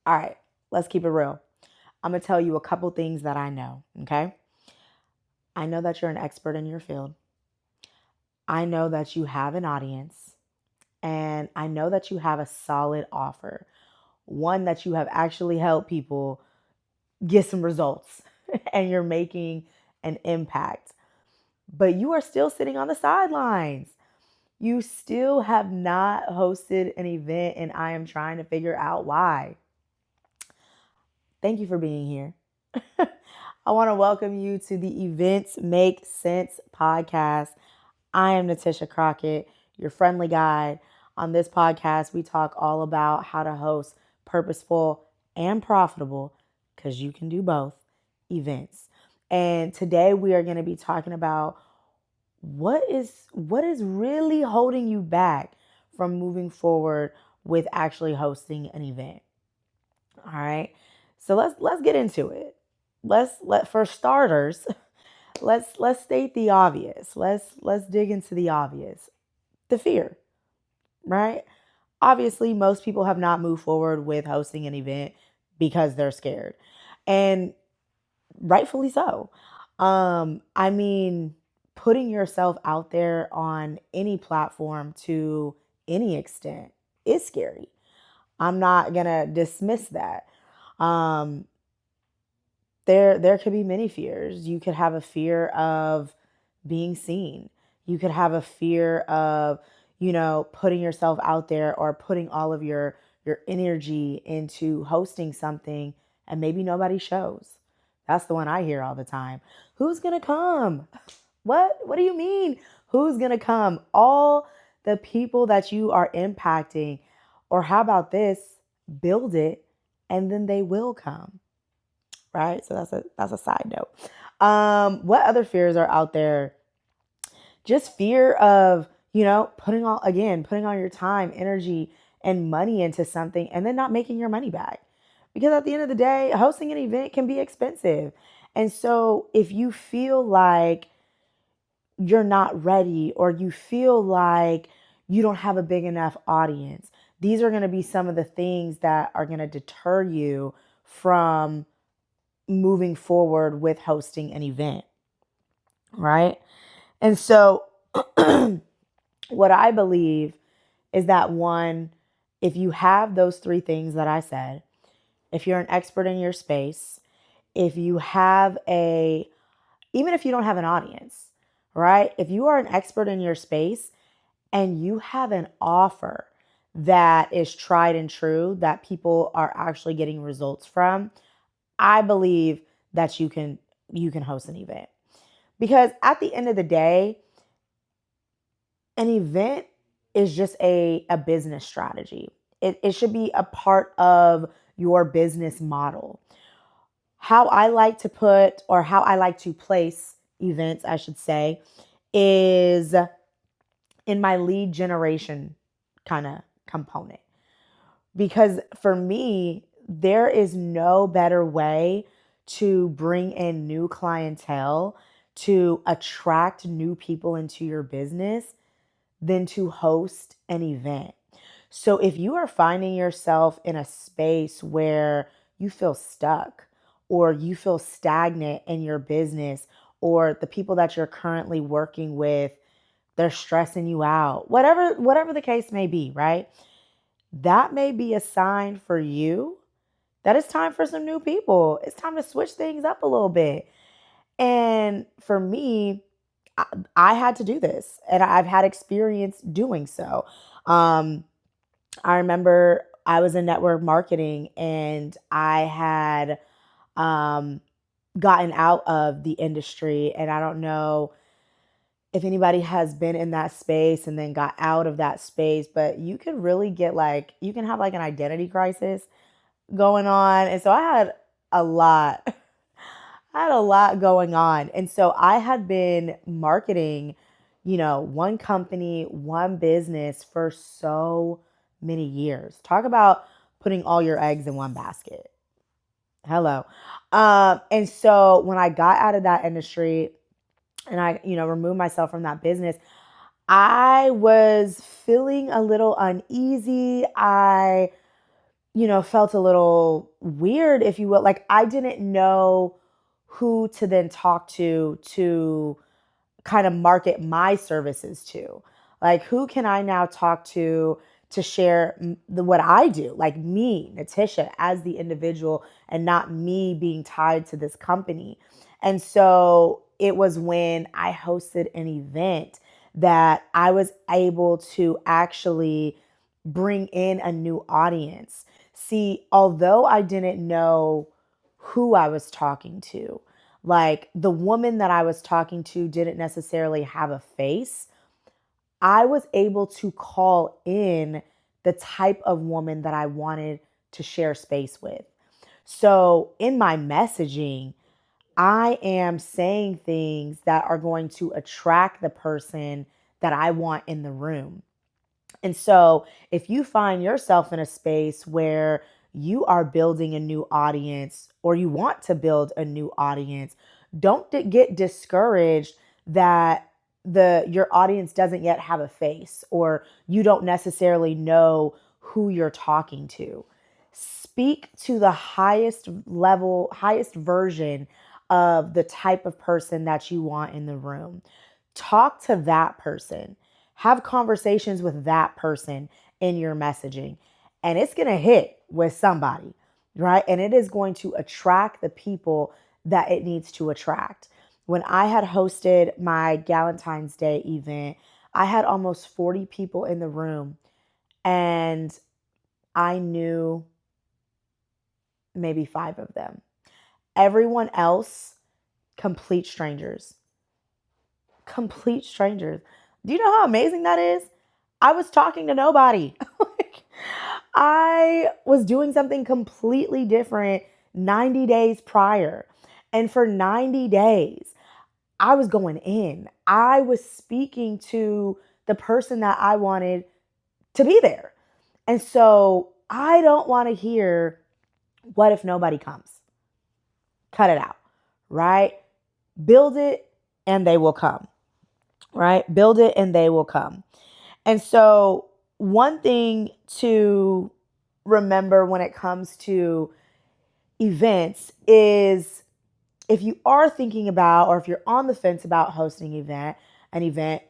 All right, let's keep it real. I'm going to tell you a couple things that I know, okay? I know that you're an expert in your field. I know that you have an audience, and I know that you have a solid offer, one that you have actually helped people get some results and you're making an impact. But you are still sitting on the sidelines. You still have not hosted an event, and I am trying to figure out why. Thank you for being here. I want to welcome you to the Events Make Sense podcast. I am Natisha Crockett, your friendly guide. On this podcast, we talk all about how to host purposeful and profitable, because you can do both, events. And today we are going to be talking about what is really holding you back from moving forward with actually hosting an event. All right. So let's get into it. For starters, let's state the obvious. Let's dig into the obvious. The fear, right? Obviously, most people have not moved forward with hosting an event because they're scared. And rightfully so. I mean, putting yourself out there on any platform to any extent is scary. I'm not gonna dismiss that. Um, there could be many fears. You could have a fear of being seen. You could have a fear of, putting yourself out there or putting all of your energy into hosting something and maybe nobody shows. That's the one I hear all the time. Who's going to come? What do you mean? Who's going to come? All the people that you are impacting, or how about this? Build it and then they will come. Right? So that's a side note. What other fears are out there? Just fear of, putting on your time, energy, and money into something and then not making your money back. Because at the end of the day, hosting an event can be expensive. And so if you feel like you're not ready, or you feel like you don't have a big enough audience, these are going to be some of the things that are going to deter you from moving forward with hosting an event, right? And so what I believe is that, one, if you have those three things that I said, if you're an expert in your space, if you have even if you don't have an audience, right? If you are an expert in your space and you have an offer that is tried and true, that people are actually getting results from, I believe that you can host an event. Because at the end of the day, an event is just a business strategy. It should be a part of your business model. How I like to place events, I should say, is in my lead generation kind of component. Because for me, there is no better way to bring in new clientele, to attract new people into your business, than to host an event. So if you are finding yourself in a space where you feel stuck, or you feel stagnant in your business, or the people that you're currently working with, they're stressing you out, whatever the case may be, right? That may be a sign for you that it's time for some new people. It's time to switch things up a little bit. And for me, I had to do this, and I've had experience doing so. Um, I remember I was in network marketing, and I had um, gotten out of the industry. And I don't know if anybody has been in that space and then got out of that space, but you can really you can have like an identity crisis going on. And so I had a lot. I had a lot going on. And so I had been marketing, one company, one business for so many years. Talk about putting all your eggs in one basket. Hello. And so when I got out of that industry and I, removed myself from that business, I was feeling a little uneasy. I felt a little weird, if you will. Like, I didn't know who to then talk to kind of market my services to. Like, who can I now talk to share what I do, like me, Natisha, as the individual, and not me being tied to this company. And so it was when I hosted an event that I was able to actually bring in a new audience. See, although I didn't know who I was talking to, like the woman that I was talking to didn't necessarily have a face, I was able to call in the type of woman that I wanted to share space with. So in my messaging, I am saying things that are going to attract the person that I want in the room. And so, if you find yourself in a space where you are building a new audience or you want to build a new audience, don't get discouraged that the your audience doesn't yet have a face, or you don't necessarily know who you're talking to. Speak to the highest level, highest version of the type of person that you want in the room. Talk to that person. Have conversations with that person in your messaging, and it's going to hit with somebody, right? And it is going to attract the people that it needs to attract. When I had hosted my Galentine's Day event, I had almost 40 people in the room, and I knew maybe 5 of them. Everyone else, complete strangers. Complete strangers. Do you know how amazing that is? I was talking to nobody. Like, I was doing something completely different 90 days prior. And for 90 days, I was going in. I was speaking to the person that I wanted to be there. And so I don't want to hear, what if nobody comes? Cut it out, right? Build it and they will come, right? Build it and they will come. And so, one thing to remember when it comes to events is, if you are thinking about, or if you're on the fence about hosting an event,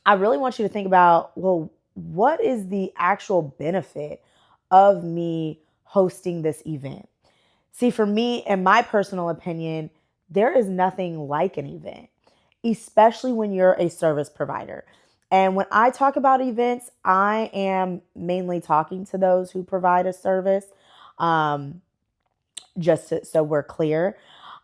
I really want you to think about, well, what is the actual benefit of me hosting this event? See, for me, in my personal opinion, there is nothing like an event, especially when you're a service provider. And when I talk about events, I am mainly talking to those who provide a service, um, so we're clear.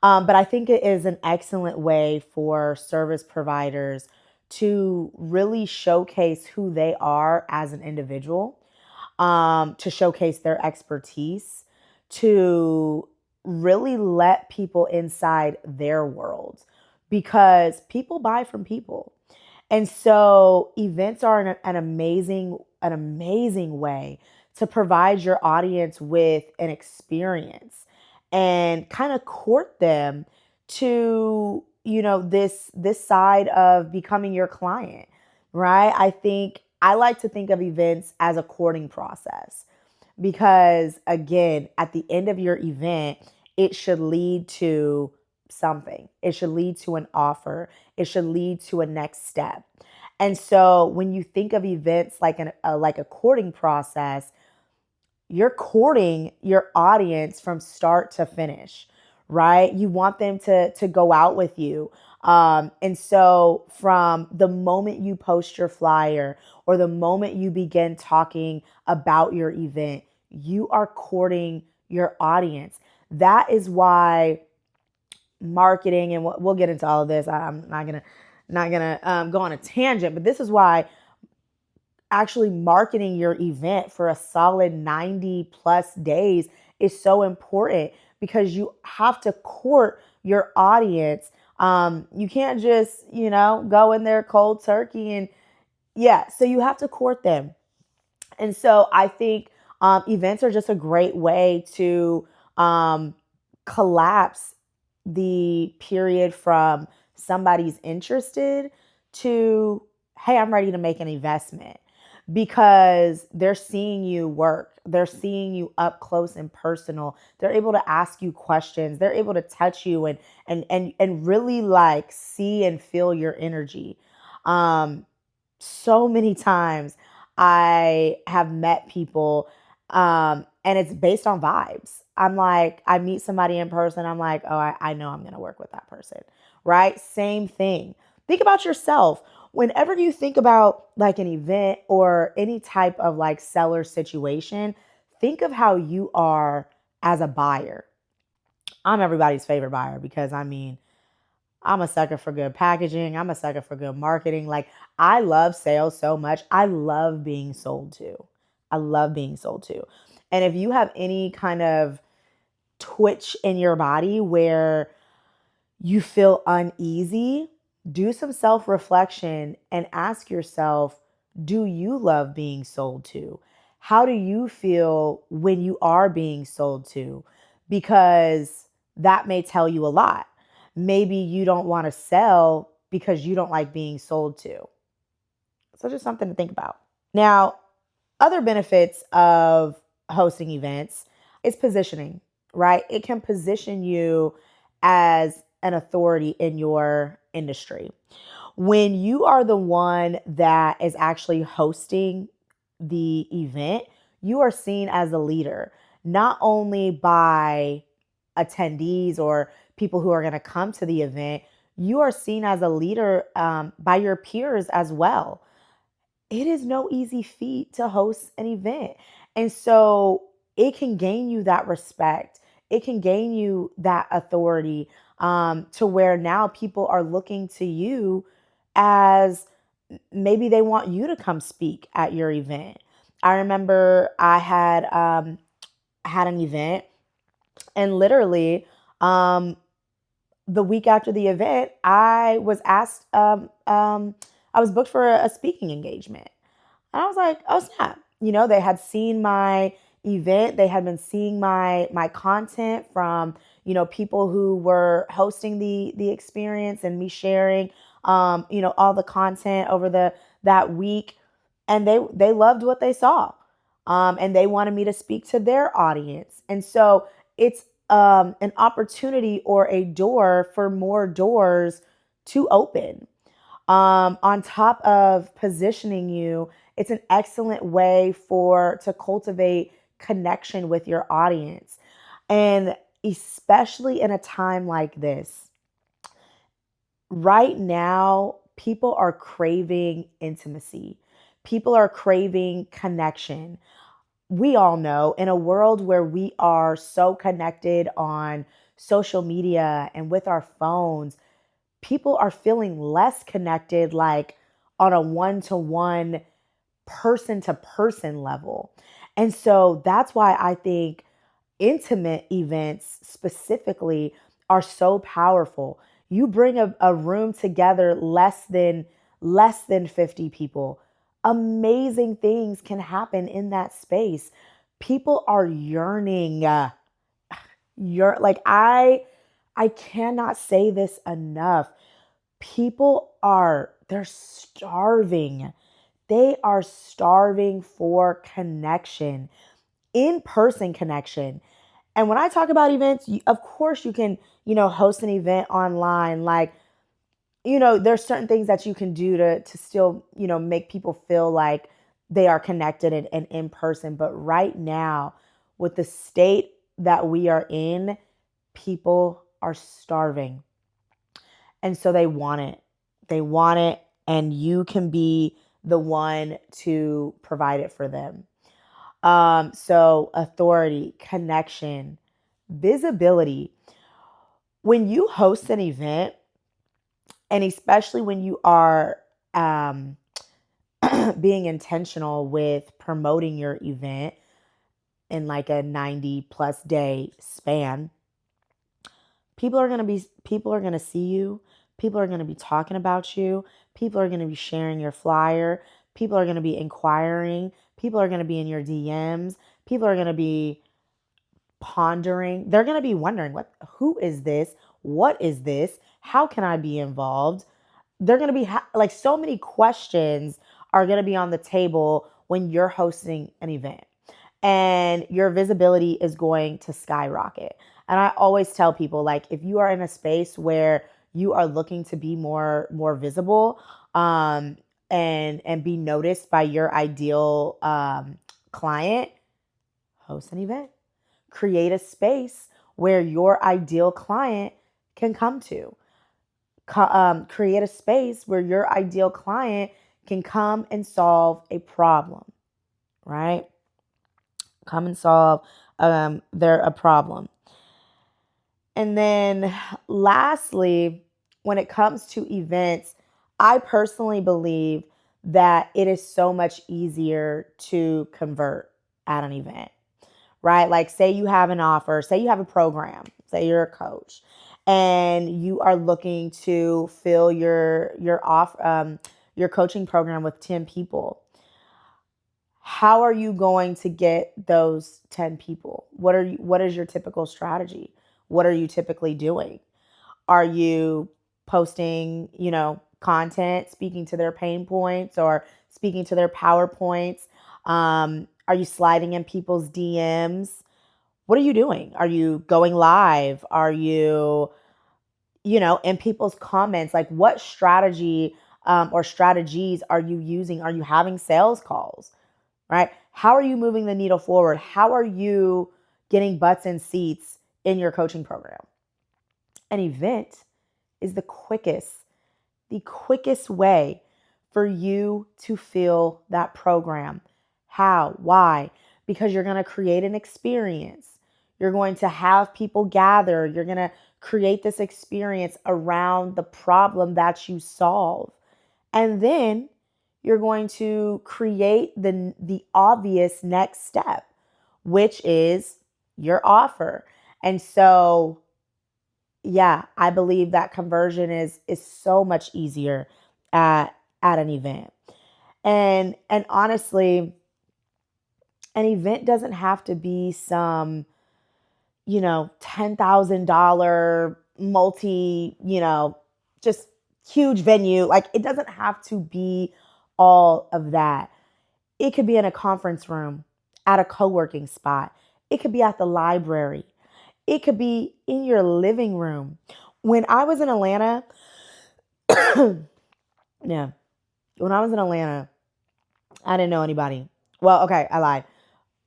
But I think it is an excellent way for service providers to really showcase who they are as an individual, to showcase their expertise, to really let people inside their world, because people buy from people. And so events are an amazing way to provide your audience with an experience and kind of court them to, this side of becoming your client, right? I like to think of events as a courting process, because again, at the end of your event, it should lead to something. It should lead to an offer. It should lead to a next step. And so when you think of events like like a courting process, you're courting your audience from start to finish, right? You want them to go out with you. And so from the moment you post your flyer, or the moment you begin talking about your event, you are courting your audience. That is why marketing, and we'll get into all of this. I'm not gonna go on a tangent, but this is why actually marketing your event for a solid 90 plus days is so important, because you have to court your audience. You can't just, go in there cold turkey, and yeah, so you have to court them. And so I think events are just a great way to um, collapse the period from somebody's interested to, hey, I'm ready to make an investment, because they're seeing you work. They're seeing you up close and personal. They're able to ask you questions. They're able to touch you and really like see and feel your energy. Um, so many times I have met people, and it's based on vibes. I'm like, I meet somebody in person, I'm like, oh, I know I'm gonna work with that person, right? Same thing. Think about yourself. Whenever you think about like an event or any type of like seller situation, think of how you are as a buyer. I'm everybody's favorite buyer because I mean, I'm a sucker for good packaging. I'm a sucker for good marketing. Like, I love sales so much. I love being sold to. I love being sold to. And if you have any kind of twitch in your body where you feel uneasy, do some self reflection and ask yourself, do you love being sold to? How do you feel when you are being sold to? Because that may tell you a lot. Maybe you don't want to sell because you don't like being sold to. So, just something to think about. Now, other benefits of hosting events is positioning, right? It can position you as an authority in your industry. When you are the one that is actually hosting the event, you are seen as a leader, not only by attendees or people who are going to come to the event, you are seen as a leader by your peers as well. It is no easy feat to host an event. And so it can gain you that respect. It can gain you that authority, to where now people are looking to you as maybe they want you to come speak at your event. I remember I had an event, and literally, um, the week after the event, I was asked, I was booked for a speaking engagement. And I was like, oh snap. You know, they had seen my event. They had been seeing my content from, people who were hosting the experience and me sharing all the content over that week. And they loved what they saw. And they wanted me to speak to their audience. And so it's an opportunity or a door for more doors to open. On top of positioning you, it's an excellent way to cultivate connection with your audience. And especially in a time like this, right now, people are craving intimacy. People are craving connection. We all know in a world where we are so connected on social media and with our phones, people are feeling less connected, like on a one to one, person to person level. And so that's why I think intimate events specifically are so powerful. You bring a room together less than 50 people. Amazing things can happen in that space. People are yearning. I cannot say this enough. They're starving. They are starving for connection, in person connection. And when I talk about events, of course you can, host an event online. Like, there's certain things that you can do to still, make people feel like they are connected and in person. But right now, with the state that we are in, people are starving. And so they want it. They want it, and you can be the one to provide it for them. So authority, connection, visibility. When you host an event, and especially when you are um, being intentional with promoting your event in like a 90 plus day span, people are going to see you. People are going to be talking about you. People are going to be sharing your flyer. People are going to be inquiring. People are going to be in your DMs. People are going to be pondering. They're going to be wondering, who is this? What is this? How can I be involved? They're going to be like, so many questions are going to be on the table when you're hosting an event. and your visibility is going to skyrocket. And I always tell people, like, if you are in a space where you are looking to be more visible, and be noticed by your ideal client, host an event. Create a space where your ideal client can come to. Create a space where your ideal client can come and solve a problem, right? Come and solve a problem. And then lastly, when it comes to events, I personally believe that it is so much easier to convert at an event, right? Like, say you have an offer, say you have a program, say you're a coach, and you are looking to fill your coaching program with 10 people. How are you going to get those 10 people? What is your typical strategy? What are you typically doing? Are you posting, content, speaking to their pain points or speaking to their PowerPoints? Are you sliding in people's DMs? What are you doing? Are you going live? Are you, in people's comments? Like, what strategy or strategies are you using? Are you having sales calls, right? How are you moving the needle forward? How are you getting butts in seats in your coaching program? An event is the quickest way for you to fill that program. How? Why? Because you're going to create an experience. You're going to have people gather. You're going to create this experience around the problem that you solve. And then you're going to create the obvious next step, which is your offer. And so, yeah, I believe that conversion is so much easier at an event. And honestly, an event doesn't have to be some, $10,000 multi, just huge venue. Like, it doesn't have to be all of that. It could be in a conference room, at a co-working spot. It could be at the library. It could be in your living room. When I was in Atlanta, yeah, when I was in Atlanta, I didn't know anybody. Well, okay, I lied.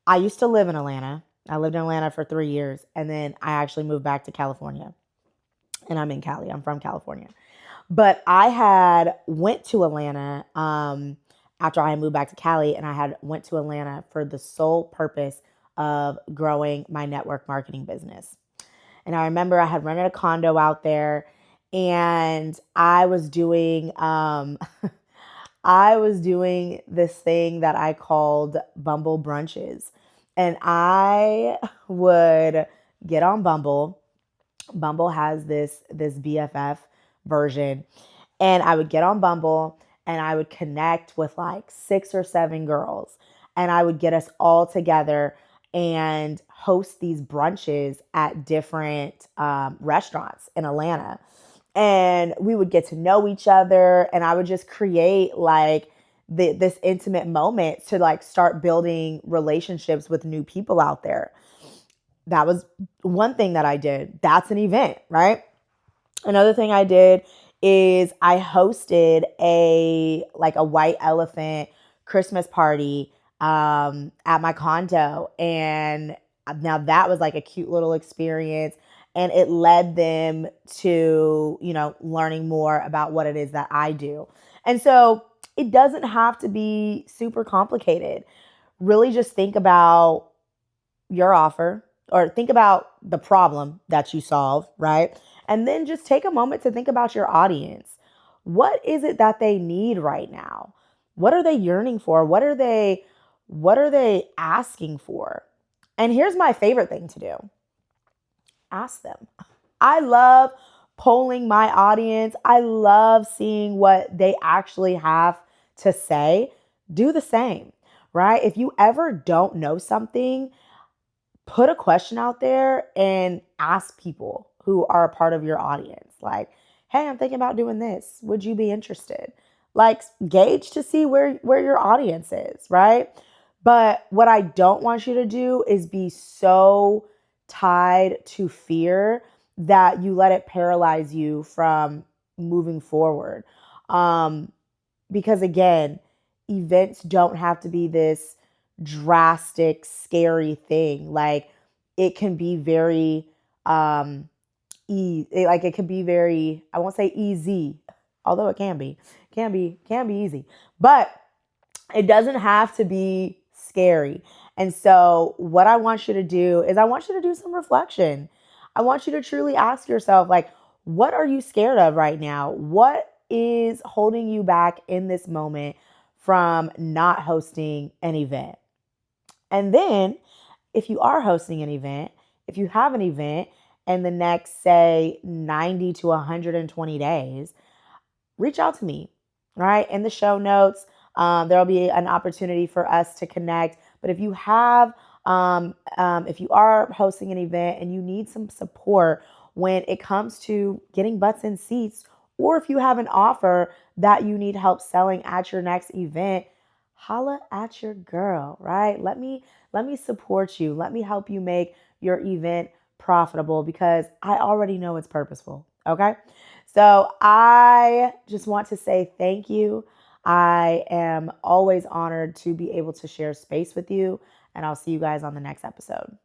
I used to live in Atlanta. I lived in Atlanta for 3 years, and then I actually moved back to California. And I'm in Cali. I'm from California. But I had went to Atlanta after I moved back to Cali, and I had went to Atlanta for the sole purpose of growing my network marketing business. And I remember I had rented a condo out there, and I was doing I was doing this thing that I called Bumble brunches. And I would get on Bumble. Bumble has this BFF version, and I would get on Bumble and I would connect with like 6 or 7 girls, and I would get us all together and host these brunches at different restaurants in Atlanta. And we would get to know each other, and I would just create like this intimate moment to like start building relationships with new people out there. That was one thing that I did. That's an event, right? Another thing I did is I hosted a white elephant Christmas party at my condo, and now that was like a cute little experience, and it led them to learning more about what it is that I do. And so it doesn't have to be super complicated. Really, just think about your offer, or think about the problem that you solve, right? And then just take a moment to think about your audience. What is it that they need right now? What are they yearning for? What are they asking for? And here's my favorite thing to do. Ask them. I love polling my audience. I love seeing what they actually have to say. Do the same, right? If you ever don't know something, put a question out there and ask people who are a part of your audience. Like, hey, I'm thinking about doing this. Would you be interested? Like, gauge to see where your audience is, right? But what I don't want you to do is be so tied to fear that you let it paralyze you from moving forward. Um, because again, events don't have to be this drastic, scary thing. Like it can be very like it can be very, I won't say easy, although it can be easy. But it doesn't have to be scary. And so, what I want you to do is, I want you to do some reflection. I want you to truly ask yourself, like, what are you scared of right now? What is holding you back in this moment from not hosting an event? And then, if you are hosting an event, if you have an event in the next, say, 90 to 120 days, reach out to me. All right. In the show notes, there'll be an opportunity for us to connect. But if you are hosting an event and you need some support when it comes to getting butts in seats, or if you have an offer that you need help selling at your next event, holla at your girl, right? Let me support you. Let me help you make your event profitable because I already know it's purposeful. Okay. So I just want to say thank you. I am always honored to be able to share space with you, and I'll see you guys on the next episode.